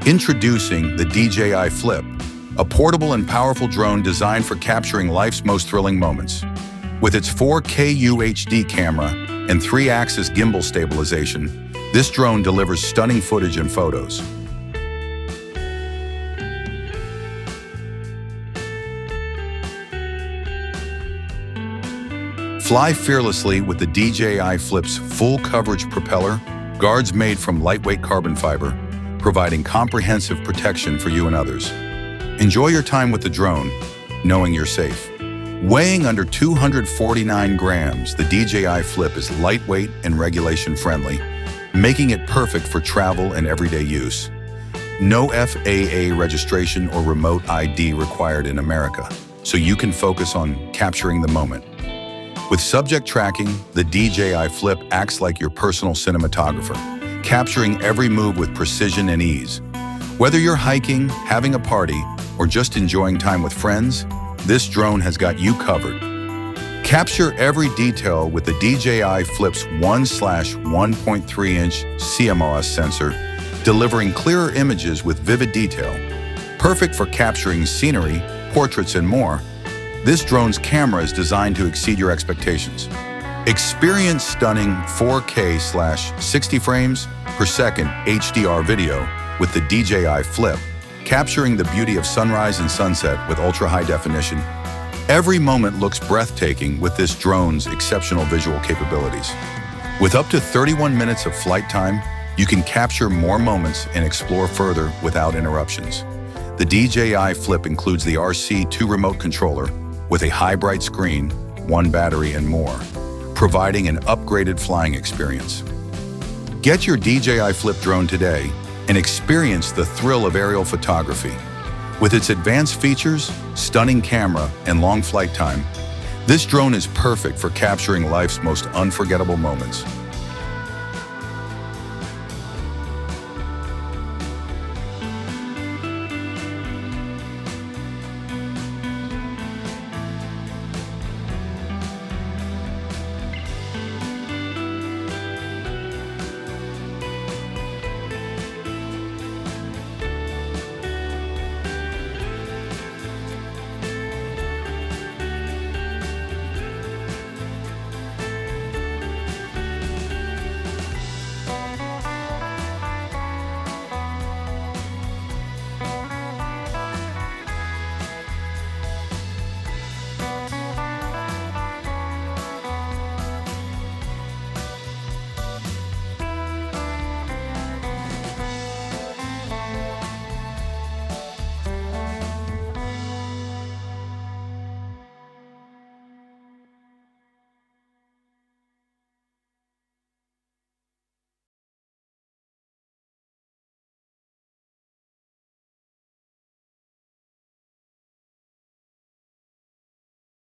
Introducing the DJI Flip, a portable and powerful drone designed for capturing life's most thrilling moments. With its 4K UHD camera and 3-axis gimbal stabilization, this drone delivers stunning footage and photos. Fly fearlessly with the DJI Flip's full-coverage propeller, guards made from lightweight carbon fiber, providing comprehensive protection for you and others. Enjoy your time with the drone, knowing you're safe. Weighing under 249 grams, the DJI Flip is lightweight and regulation-friendly, making it perfect for travel and everyday use. No FAA registration or remote ID required in America, so you can focus on capturing the moment. With subject tracking, the DJI Flip acts like your personal cinematographer, capturing every move with precision and ease. Whether you're hiking, having a party, or just enjoying time with friends, this drone has got you covered. Capture every detail with the DJI Flip's 1/1.3-inch CMOS sensor, delivering clearer images with vivid detail. Perfect for capturing scenery, portraits, and more, this drone's camera is designed to exceed your expectations. Experience stunning 4K/60 frames per second HDR video with the DJI Flip, capturing the beauty of sunrise and sunset with ultra-high definition. Every moment looks breathtaking with this drone's exceptional visual capabilities. With up to 31 minutes of flight time, you can capture more moments and explore further without interruptions. The DJI Flip includes the RC2 remote controller with a high bright screen, 1 battery, and more, providing an upgraded flying experience. Get your DJI Flip drone today and experience the thrill of aerial photography. With its advanced features, stunning camera, and long flight time, this drone is perfect for capturing life's most unforgettable moments.